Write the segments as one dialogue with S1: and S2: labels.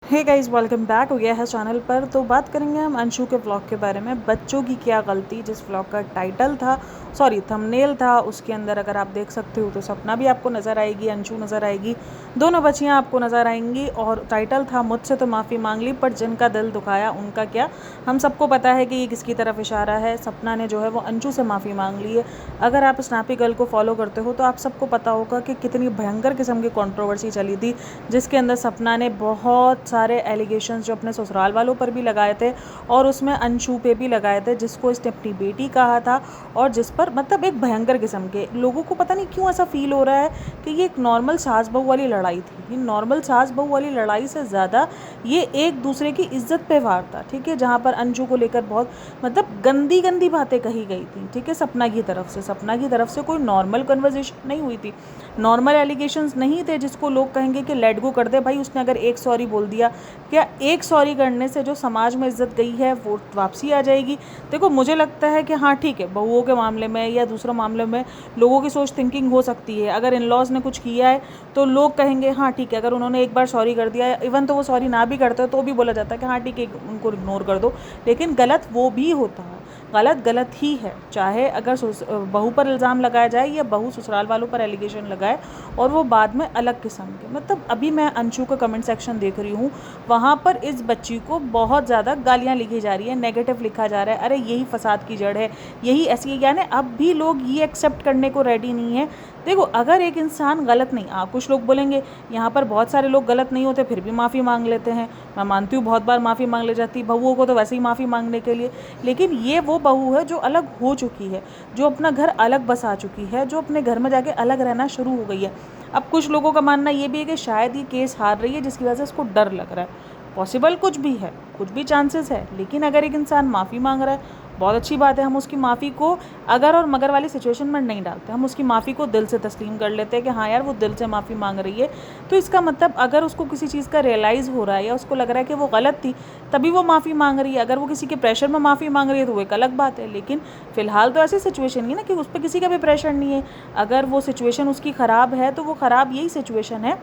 S1: Hey guys, welcome back हो गया है चैनल पर। तो बात करेंगे हम अंशु के व्लॉग के बारे में। बच्चों की क्या गलती, जिस व्लॉग का टाइटल था, सॉरी थंबनेल था, उसके अंदर अगर आप देख सकते हो तो सपना भी आपको नज़र आएगी, अंशु नज़र आएगी, दोनों बच्चियां आपको नज़र आएंगी। और टाइटल था मुझसे तो माफ़ी मांग ली, पर जिनका दिल दुखाया उनका क्या। हम सबको पता है कि ये किसकी तरफ इशारा है। सपना ने जो है वो अंशु से माफ़ी मांग ली है। अगर आप स्नैपी गर्ल को फॉलो करते हो तो आप सबको पता होगा कि कितनी भयंकर किस्म की कंट्रोवर्सी चली थी, जिसके अंदर सपना ने बहुत सारे एलिगेशंस जो अपने ससुराल वालों पर भी लगाए थे और उसमें अंशु पे भी लगाए थे, जिसको इसने अपनी बेटी कहा था और जिस पर मतलब एक भयंकर किस्म के लोगों को पता नहीं क्यों ऐसा फील हो रहा है कि ये एक नॉर्मल सास बहू वाली लड़ाई थी। ये नॉर्मल सास बहू वाली लड़ाई से ज़्यादा ये एक दूसरे की इज्जत पे वार था, ठीक है, जहाँ पर अंशु को लेकर बहुत मतलब गंदी गंदी बातें कही गई थी, ठीक है, सपना की तरफ से कोई नॉर्मल कन्वर्जेशन नहीं हुई थी, नॉर्मल एलिगेशंस नहीं थे जिसको लोग कहेंगे कि लेट गो कर दे भाई। उसने अगर एक सॉरी बोल दिया, क्या एक सॉरी करने से जो समाज में इज्जत गई है वो वापसी आ जाएगी? देखो, मुझे लगता है कि हाँ ठीक है, बहुओं के मामले में या दूसरे मामले में लोगों की सोच थिंकिंग हो सकती है। अगर इन लॉज ने कुछ किया है तो लोग कहेंगे हाँ ठीक है, अगर उन्होंने एक बार सॉरी कर दिया, इवन तो वो सॉरी ना भी करते तो भी बोला जाता है कि हाँ ठीक है, उनको इग्नोर कर दो। लेकिन गलत वो भी होता है, गलत गलत ही है। चाहे अगर बहू पर इल्ज़ाम लगाया जाए या बहू ससुराल वालों पर एलिगेशन लगाए, और वो बाद में अलग किस्म के, मतलब अभी मैं अंशु का कमेंट सेक्शन देख रही हूँ, वहाँ पर इस बच्ची को बहुत ज़्यादा गालियाँ लिखी जा रही है, नेगेटिव लिखा जा रहा है, अरे यही फसाद की जड़ है, यही ऐसी है। यानी अब भी लोग ये एक्सेप्ट करने को रेडी नहीं है। देखो, अगर एक इंसान गलत नहीं, कुछ लोग बोलेंगे यहाँ पर बहुत सारे लोग गलत नहीं होते फिर भी माफ़ी मांग लेते हैं, मैं मानती हूँ बहुत बार माफ़ी मांग ले जाती, बहुओं को तो वैसे ही माफ़ी मांगने के लिए। लेकिन ये वो बहू है जो अलग हो चुकी है, जो अपना घर अलग बसा चुकी है, जो अपने घर में जाके अलग रहना शुरू हो गई है। अब कुछ लोगों का मानना ये भी है कि शायद ये केस हार रही है जिसकी वजह से इसको डर लग रहा है। पॉसिबल कुछ भी है, कुछ भी चांसेस है। लेकिन अगर एक इंसान माफ़ी मांग रहा है, बहुत अच्छी बात है। हम उसकी माफ़ी को अगर और मगर वाली सिचुएशन में नहीं डालते, हम उसकी माफ़ी को दिल से तस्लीम कर लेते हैं कि हाँ यार वो दिल से माफ़ी मांग रही है। तो इसका मतलब अगर उसको किसी चीज़ का रियलाइज़ हो रहा है या उसको लग रहा है कि वो गलत थी, तभी वो माफ़ी मांग रही है। अगर वो किसी के प्रेशर में माफ़ी मांग रही है तो वो एक अलग बात है। लेकिन फ़िलहाल तो ऐसी सिचुएशन नहीं है ना कि उस पर किसी का भी प्रेशर नहीं है। अगर वो सिचुएशन उसकी ख़राब है तो वो ख़राब यही सिचुएशन है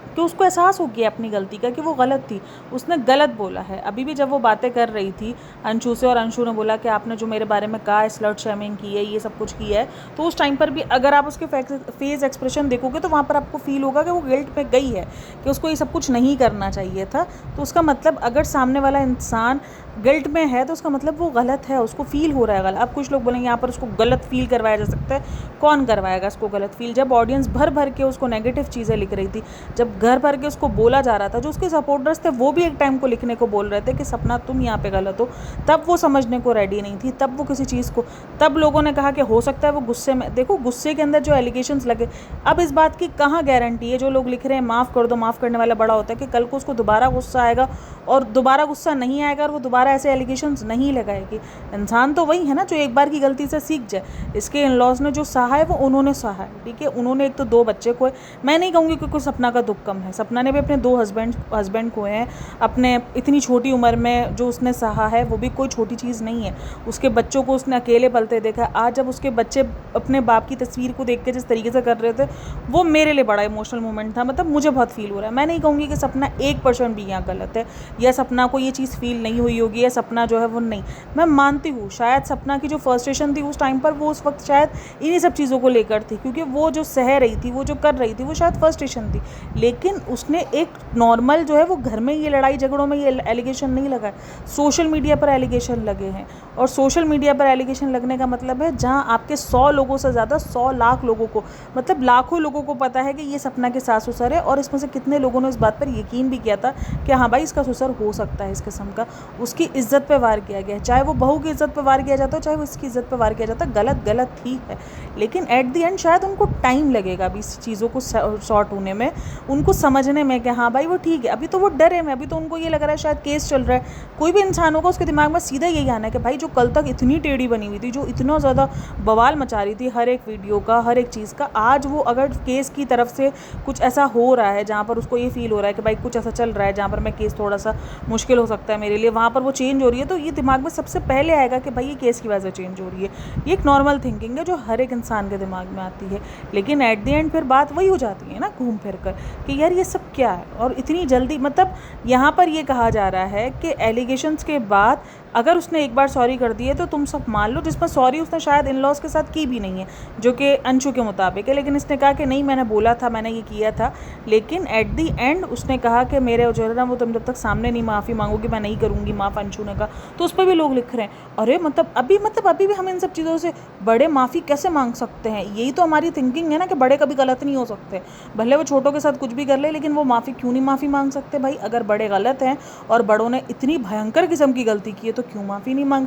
S1: कि उसको एहसास हो गया अपनी गलती का कि वो गलत थी, उसने गलत बोला है। अभी भी जब वो बातें कर रही थी अंशु से और अंशु ने बोला कि आपने जो मेरे बारे में कहा, स्लट शेमिंग की है, ये सब कुछ किया है, तो उस टाइम पर भी अगर आप उसके फेस एक्सप्रेशन देखोगे तो वहाँ पर आपको फील होगा कि वो गिल्ट में गई है कि उसको ये सब कुछ नहीं करना चाहिए था। तो उसका मतलब अगर सामने वाला इंसान गिल्ट में है तो उसका मतलब वो गलत है, उसको फील हो रहा है गलत। अब कुछ लोग बोलेंगे यहाँ पर उसको गलत फील करवाया जा सकता है। कौन करवाएगा उसको गलत फील? जब ऑडियंस भर भर के उसको नेगेटिव चीज़ें लिख रही थी, जब घर भर के उसको बोला जा रहा था, जो उसके सपोर्टर्स थे वो भी एक टाइम को लिखने को बोल रहे थे कि सपना तुम यहाँ पे गलत हो, तब वो समझने को रेडी नहीं थी, तब वो किसी चीज़ को, तब लोगों ने कहा कि हो सकता है वो गुस्से में। देखो, गुस्से के अंदर जो एलिगेशंस लगे, अब इस बात की कहाँ गारंटी है? जो लोग लिख रहे हैं माफ़ कर दो, माफ़ करने वाला बड़ा होता है, कि कल को उसको दोबारा गुस्सा आएगा और दोबारा गुस्सा नहीं आएगा और वो दोबारा ऐसे एलिगेशंस नहीं लगाएगी। इंसान तो वही है ना जो एक बार की गलती से सीख जाए। इसके इन लॉज ने जो सहा है वो उन्होंने सहा है, ठीक है, उन्होंने एक तो 2 बच्चे खोए। मैं नहीं कहूँगी कि कोई सपना का दुख कम है, सपना ने भी अपने 2 हस्बैंड खोए हैं अपने इतनी छोटी उम्र में। जो उसने सहा है वो भी कोई छोटी चीज़ नहीं है। उसके बच्चों को उसने अकेले पलते देखा। आज जब उसके बच्चे अपने बाप की तस्वीर को देख के जिस तरीके से कर रहे थे, वो मेरे लिए बड़ा इमोशनल मोमेंट था। मतलब मुझे बहुत फील हो रहा है। मैं नहीं कहूँगी कि सपना 1% भी यहाँ गलत है या सपना को ये चीज़ फील नहीं हुई होगी या सपना जो है वो नहीं। मैं मानती हूँ शायद सपना की जो फ्रस्ट्रेशन थी उस टाइम पर वो उस वक्त शायद इन्हीं सब चीज़ों को लेकर थी, क्योंकि वो जो सह रही थी, वो जो कर रही थी, वो शायद फ्रस्ट्रेशन थी। लेकिन उसने एक नॉर्मल जो है वो घर में ये लड़ाई झगड़ों में ये एलिगेशन नहीं लगाए, सोशल मीडिया पर एलिगेशन लगे हैं। और सोशल मीडिया पर एलिगेशन लगने का मतलब है जहाँ आपके 100 लोगों से ज़्यादा 100 लाख लोगों को, मतलब लाखों लोगों को पता है कि ये सपना के सास ससुर है। और इसमें से कितने लोगों ने इस बात पर यकीन भी किया था कि हाँ भाई इसका ससुर हो सकता है इस किस्म का। उसकी इज्जत पे वार किया गया है, चाहे वो बहू की इज्जत पे वार किया जाता है, चाहे वो इसकी इज्जत पे वार किया जाता है, गलत गलत ही है। लेकिन एट द एंड शायद उनको टाइम लगेगा अभी इस चीज़ों को सॉर्ट होने में, उनको समझने में कि हाँ भाई वो ठीक है। अभी तो वो डरे में, अभी तो उनको ये लग रहा है शायद केस चल रहा है। कोई भी इंसान होगा उसके दिमाग में सीधा यही आना है कि भाई जो कल तक इतनी टेढ़ी बनी हुई थी, जो इतना ज़्यादा बवाल मचा रही थी हर एक वीडियो का, हर एक चीज़ का, आज वो अगर केस की तरफ से कुछ ऐसा हो रहा है जहाँ पर उसको ये फील हो रहा है कि भाई कुछ ऐसा चल रहा है जहाँ पर मैं केस थोड़ा सा मुश्किल हो सकता है मेरे लिए, वहाँ पर वो चेंज हो रही है, तो ये दिमाग में सबसे पहले आएगा कि भाई ये केस की वजह से चेंज हो रही है। ये एक नॉर्मल थिंकिंग है जो हर एक इंसान के दिमाग में आती है। लेकिन एट द एंड फिर बात वही हो जाती है ना घूम फिर कर, कि यार ये सब क्या है, और इतनी जल्दी, मतलब यहाँ पर ये कहा जा रहा है कि एलिगेशंस के बाद अगर उसने एक बार सॉरी कर दी है तो तुम सब मान लो, जिस पर सॉरी उसने शायद इन लॉज के साथ की भी नहीं है, जो कि अंशु के मुताबिक है। लेकिन इसने कहा कि नहीं, मैंने बोला था, मैंने ये किया था, लेकिन एट दी एंड उसने कहा कि मेरे जो है ना वो तुम जब तक सामने नहीं माफ़ी मांगोगी मैं नहीं करूँगी माफ़, अंशु ने कहा। तो उस पर भी लोग लिख रहे हैं अरे मतलब अभी भी हम इन सब चीज़ों से बड़े माफ़ी कैसे मांग सकते हैं। यही तो हमारी थिंकिंग है ना कि बड़े कभी गलत नहीं हो सकते, भले वो छोटों के साथ कुछ भी कर ले, लेकिन वो माफ़ी क्यों नहीं माफ़ी मांग सकते भाई। अगर बड़े गलत हैं और बड़ों ने इतनी भयंकर किस्म की गलती की है तो क्यों माफ़ी नहीं मांग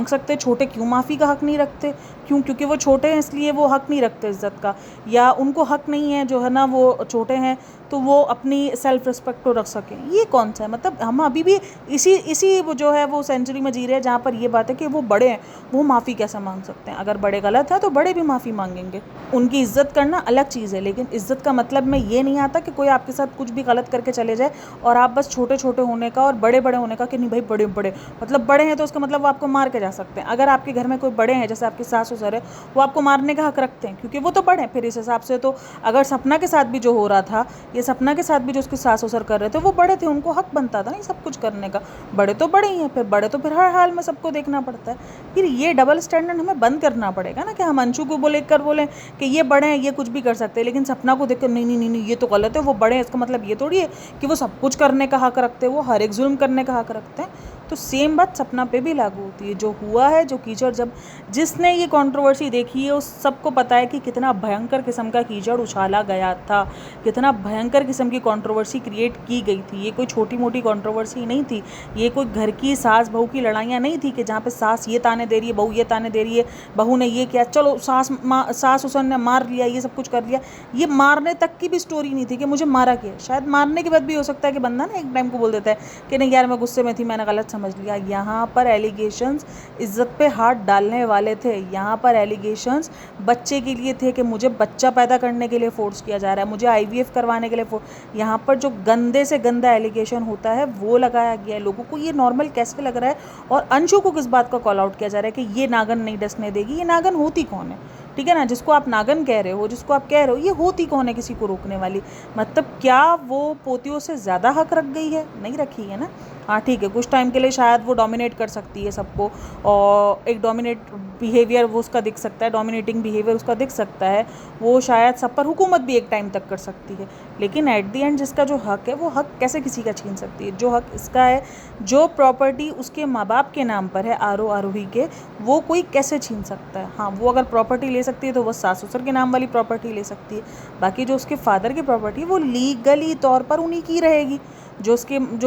S1: सकते। छोटे क्यों माफ़ी का हक नहीं रखते? क्यों? क्योंकि वो छोटे हैं इसलिए वो हक नहीं रखते इज़्ज़त का, या उनको हक नहीं है जो है ना वो छोटे हैं तो वो अपनी सेल्फ रिस्पेक्ट को रख सकें। ये कौन सा है? मतलब हम अभी भी इसी वो जो है वो सेंचुरी में जी रहे हैं जहाँ पर ये बात है कि वो बड़े हैं, वो माफ़ी कैसे मांग सकते हैं। अगर बड़े गलत हैं तो बड़े भी माफ़ी मांगेंगे। उनकी इज़्ज़त करना अलग चीज़ है, लेकिन इज़्ज़त का मतलब में ये नहीं आता कि कोई आपके साथ कुछ भी गलत करके चले जाए और आप बस छोटे छोटे होने का और बड़े बड़े होने का कि नहीं भाई बड़े बड़े मतलब बड़े हैं तो उसका मतलब वो आपको मार के जा सकते हैं। अगर आपके घर में कोई बड़े हैं जैसे आपके सास ससुर है, वो आपको मारने का हक रखते हैं क्योंकि वो तो बड़े हैं। फिर इस हिसाब से तो अगर सपना के साथ भी जो हो रहा था, ये सपना के साथ भी जो उसके सास ससुर कर रहे थे, वो बड़े थे, उनको हक बनता था नहीं सब कुछ करने का। बड़े तो बड़े ही हैं, फिर बड़े तो फिर हर हाल में सबको देखना पड़ता है। फिर ये डबल स्टैंडर्ड हमें बंद करना पड़ेगा ना कि हम अंशु को बोले कि ये बड़े हैं, ये कुछ भी कर सकते हैं, लेकिन सपना को देखकर नहीं नहीं नहीं नहीं ये तो गलत है, वो बड़े हैं, इसका मतलब ये थोड़ी है कि वो सब कुछ करने का हक रखते हैं, वो हर एक जुल्म करने का हक रखते हैं। तो सेम बात सपना पे भी लागू होती है। जो हुआ है, जो कीचड़, जब जिसने ये कंट्रोवर्सी देखी है उस सबको पता है कि कितना भयंकर किस्म का कीचड़ उछाला गया था, कितना भयंकर किस्म की कंट्रोवर्सी क्रिएट की गई थी। ये कोई छोटी मोटी कंट्रोवर्सी नहीं थी, ये कोई घर की सास बहू की लड़ाइयाँ नहीं थी कि जहाँ पे सास ये ताने दे रही है, बहू ये ताने दे रही है, बहू ने ये किया, चलो सास उसन ने मार लिया, ये सब कुछ कर लिया। ये मारने तक की भी स्टोरी नहीं थी कि मुझे मारा किया। शायद मारने के बाद भी हो सकता है कि बंदा ना एक टाइम को बोल देता है कि नहीं यार मैं गुस्से में थी, मैंने गलत समझ लिया। यहाँ पर एलिगेशंस इज्जत पे हाथ डालने वाले थे, यहाँ पर एलिगेशंस बच्चे के लिए थे कि मुझे बच्चा पैदा करने के लिए फोर्स किया जा रहा है, मुझे IVF करवाने के लिए यहाँ पर जो गंदे से गंदा एलिगेशन होता है वो लगाया गया है। लोगों को ये नॉर्मल कैसे लग रहा है, और अंशु को किस बात का कॉल आउट किया जा रहा है कि ये नागन नहीं डसने देगी। ये नागन होती कौन है? ठीक है ना, जिसको आप नागन कह रहे हो, जिसको आप कह रहे हो, ये होती कौन है किसी को रोकने वाली? मतलब क्या वो पोतियों से ज़्यादा हक रख गई है? नहीं रखी है ना। हाँ ठीक है, कुछ टाइम के लिए शायद वो डोमिनेट कर सकती है सबको, और एक डोमिनेट बिहेवियर वो उसका दिख सकता है, डोमिनेटिंग बिहेवियर उसका दिख सकता है, वो शायद सब पर हुकूमत भी एक टाइम तक कर सकती है। लेकिन एट दी एंड जिसका जो हक है वो हक कैसे किसी का छीन सकती है? जो हक इसका है, जो प्रॉपर्टी उसके माँ बाप के नाम पर है, आरोही के, वो कोई कैसे छीन सकता है? हाँ, वो अगर प्रॉपर्टी ले सकती है तो वो सास ससुर के नाम वाली प्रॉपर्टी ले सकती है, बाकी जो उसके फादर की प्रॉपर्टी वो लीगली तौर पर उन्हीं की रहेगी, जो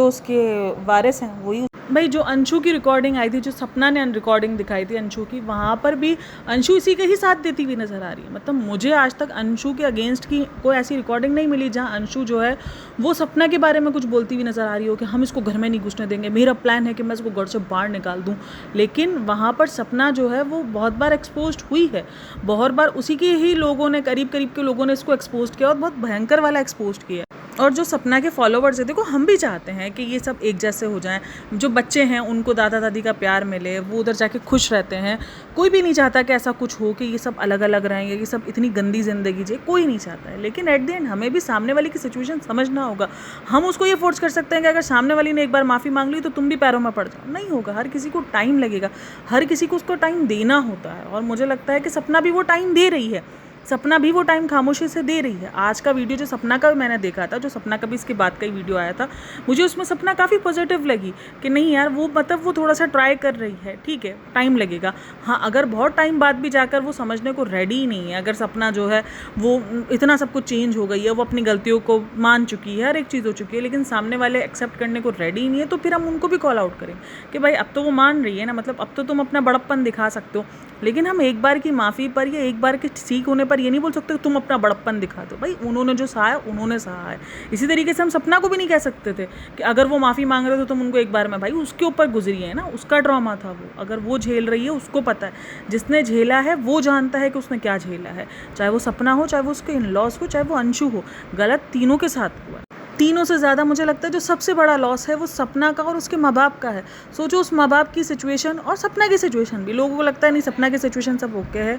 S1: उसके वारिस हैं वही। भाई जो अंशु की रिकॉर्डिंग आई थी, जो सपना ने रिकॉर्डिंग दिखाई थी अंशु की, वहाँ पर भी अंशु इसी के ही साथ देती हुई नज़र आ रही है। मतलब मुझे आज तक अंशु के अगेंस्ट की कोई ऐसी रिकॉर्डिंग नहीं मिली जहाँ अंशु जो है वो सपना के बारे में कुछ बोलती हुई नज़र आ रही हो कि हम इसको घर में नहीं घुसने देंगे, मेरा प्लान है कि मैं इसको घर से बाहर निकाल दूँ। लेकिन वहाँ पर सपना जो है वो बहुत बार एक्सपोज हुई है, बहुत बार उसी के ही लोगों ने, करीब के लोगों ने इसको एक्सपोज किया और बहुत भयंकर वाला एक्सपोज किया। और जो सपना के फॉलोवर्स है, देखो हम भी चाहते हैं कि ये सब एक जैसे हो जाएं, जो बच्चे हैं उनको दादा दादी का प्यार मिले, वो उधर जाके खुश रहते हैं। कोई भी नहीं चाहता कि ऐसा कुछ हो कि ये सब अलग अलग रहें, ये सब इतनी गंदी ज़िंदगी जिए, कोई नहीं चाहता है। लेकिन एट द एंड हमें भी सामने वाले की सिचुएशन समझना होगा। हम उसको ये फोर्स कर सकते हैं कि अगर सामने वाली ने एक बार माफ़ी मांग ली तो तुम भी पैरों में पड़ जाओ, नहीं होगा। हर किसी को टाइम लगेगा, हर किसी को उसको टाइम देना होता है, और मुझे लगता है कि सपना भी वो टाइम दे रही है, सपना भी वो टाइम खामोशी से दे रही है। आज का वीडियो जो सपना का मैंने देखा था, जो सपना का भी इसके बाद का ही वीडियो आया था, मुझे उसमें सपना काफ़ी पॉजिटिव लगी कि नहीं यार वो मतलब वो थोड़ा सा ट्राई कर रही है, ठीक है टाइम लगेगा। हाँ, अगर बहुत टाइम बाद भी जाकर वो समझने को रेडी ही नहीं है, अगर सपना जो है वो इतना सब कुछ चेंज हो गई है, वो अपनी गलतियों को मान चुकी है, हर एक चीज़ हो चुकी है, लेकिन सामने वाले एक्सेप्ट करने को रेडी ही नहीं है, तो फिर हम उनको भी कॉल आउट करें कि भाई अब तो वो मान रही है ना, मतलब अब तो तुम अपना बड़प्पन दिखा सकते हो। लेकिन हम एक बार की माफ़ी पर या एक बार के सीख होने पर ये नहीं बोल सकते तुम अपना बड़प्पन दिखा दो। भाई उन्होंने जो सहा है उन्होंने सहा है। इसी तरीके से हम सपना को भी नहीं कह सकते थे कि अगर वो माफ़ी मांग रहे थे तो तुम उनको एक बार में, भाई उसके ऊपर गुजरी है ना, उसका ड्रामा था वो, अगर वो झेल रही है उसको पता है, जिसने झेला है वो जानता है कि उसने क्या झेला है। चाहे वो सपना हो, चाहे वो उसके इन लॉज हो, चाहे वो अंशु हो, गलत तीनों के साथ हुआ है। तीनों से ज़्यादा मुझे लगता है जो सबसे बड़ा लॉस है वो सपना का और उसके माँ बाप का है। सोचो उस माँ बाप की सिचुएशन और सपना की सिचुएशन भी, लोगों को लगता है नहीं सपना की सिचुएशन सब ओके है,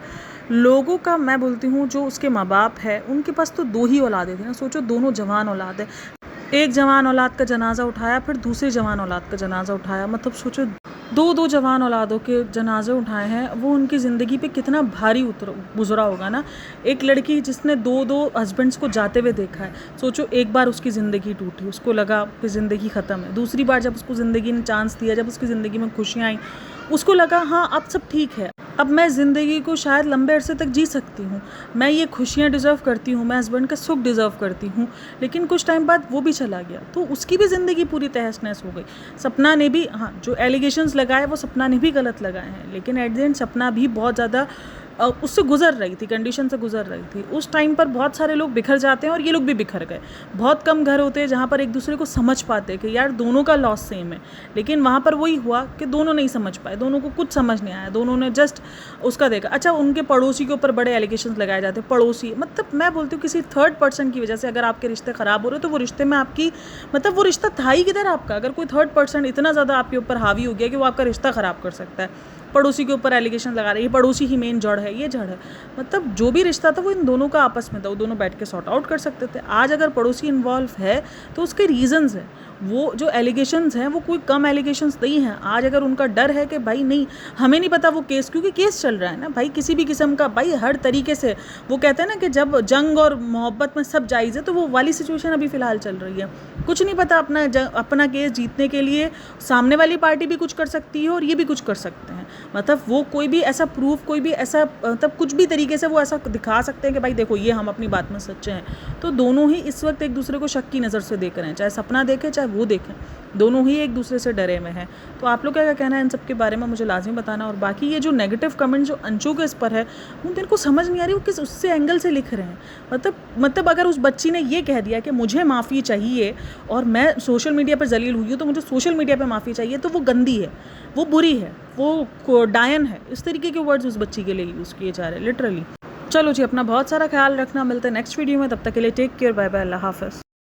S1: लोगों का मैं बोलती हूँ जो उसके माँ बाप है उनके पास तो 2 ही औलादें थी ना। सोचो दोनों जवान औलाद है, एक जवान औलाद का जनाजा उठाया फिर दूसरी जवान औलाद का जनाजा उठाया, मतलब सोचो 2 जवान औलादों के जनाजे उठाए हैं, वो उनकी ज़िंदगी पे कितना भारी गुजरा होगा ना। एक लड़की जिसने 2 हस्बैंड्स को जाते हुए देखा है, सोचो एक बार उसकी ज़िंदगी टूटी, उसको लगा कि ज़िंदगी ख़त्म है, दूसरी बार जब उसको ज़िंदगी ने चांस दिया, जब उसकी ज़िंदगी में खुशियाँ आई, उसको लगा हाँ अब सब ठीक है, अब मैं ज़िंदगी को शायद लंबे अरसे तक जी सकती हूँ, मैं ये खुशियाँ डिज़र्व करती हूँ, मैं हस्बैंड का सुख डिज़र्व करती हूँ। लेकिन कुछ टाइम बाद वो भी चला गया तो उसकी भी ज़िंदगी पूरी तहस नहस हो गई। सपना ने भी, हाँ जो एलिगेशंस लगाए वो सपना ने भी गलत लगाए हैं, लेकिन एट द एंड सपना भी बहुत ज़्यादा उससे गुजर रही थी, कंडीशन से गुजर रही थी। उस टाइम पर बहुत सारे लोग बिखर जाते हैं और ये लोग भी बिखर गए। बहुत कम घर होते हैं जहाँ पर एक दूसरे को समझ पाते कि यार दोनों का लॉस सेम है, लेकिन वहाँ पर वही हुआ कि दोनों नहीं समझ पाए, दोनों को कुछ समझ नहीं आया, दोनों ने जस्ट उसका देखा। अच्छा उनके पड़ोसी के ऊपर बड़े एलिगेशंस लगाए जाते हैं, पड़ोसी मतलब मैं बोलती हूँ किसी थर्ड पर्सन की वजह से अगर आपके रिश्ते ख़राब हो रहे हो तो वो रिश्ते में आपकी मतलब वो रिश्ता था ही किधर आपका, अगर कोई थर्ड पर्सन इतना ज़्यादा आपके ऊपर हावी हो गया कि वो आपका रिश्ता ख़राब कर सकता है। पड़ोसी के ऊपर एलिगेशन लगा रहे हैं, ये पड़ोसी ही मेन जड़ है, ये जड़ है, मतलब जो भी रिश्ता था वो इन दोनों का आपस में था, वो दोनों बैठ के सॉर्ट आउट कर सकते थे। आज अगर पड़ोसी इन्वॉल्व है तो उसके रीजंस हैं, वो जो एलिगेशंस हैं वो कोई कम एलिगेशंस नहीं हैं। आज अगर उनका डर है कि भाई नहीं हमें नहीं पता वो केस, क्योंकि केस चल रहा है ना भाई किसी भी किस्म का, भाई हर तरीके से वो कहते हैं ना कि जब जंग और मोहब्बत में सब जायज़ है, तो वो वाली सिचुएशन अभी फ़िलहाल चल रही है। कुछ नहीं पता, अपना केस जीतने के लिए सामने वाली पार्टी भी कुछ कर सकती है और ये भी कुछ कर सकते हैं, मतलब वो कोई भी ऐसा प्रूफ, कोई भी ऐसा मतलब कुछ भी तरीके से वो ऐसा दिखा सकते हैं कि भाई देखो ये हम अपनी बात में सच्चे हैं। तो दोनों ही इस वक्त एक दूसरे को शक की नज़र से देख रहे हैं, चाहे सपना देखे चाहे वो देखें, दोनों ही एक दूसरे से डरे हुए हैं। तो आप लोग क्या कहना है इन सब के बारे में मुझे लाजमी बताना। और बाकी ये जो नेगेटिव कमेंट जो अंशु के इस पर है उन को समझ नहीं आ रही वो किस उससे एंगल से लिख रहे हैं। मतलब अगर उस बच्ची ने ये कह दिया कि मुझे माफ़ी चाहिए और मैं सोशल मीडिया पर जलील हुई हूँ तो मुझे सोशल मीडिया पर माफ़ी चाहिए, तो वो गंदी है, वो बुरी है, वो डायन है, इस तरीके के वर्ड्स उस बच्ची के लिए यूज़ किए जा रहे हैं लिटरली। चलो जी अपना बहुत सारा ख्याल रखना, मिलते हैं नेक्स्ट वीडियो में, तब तक के लिए टेक केयर, बाय बाय, अल्लाह हाफ़िज़।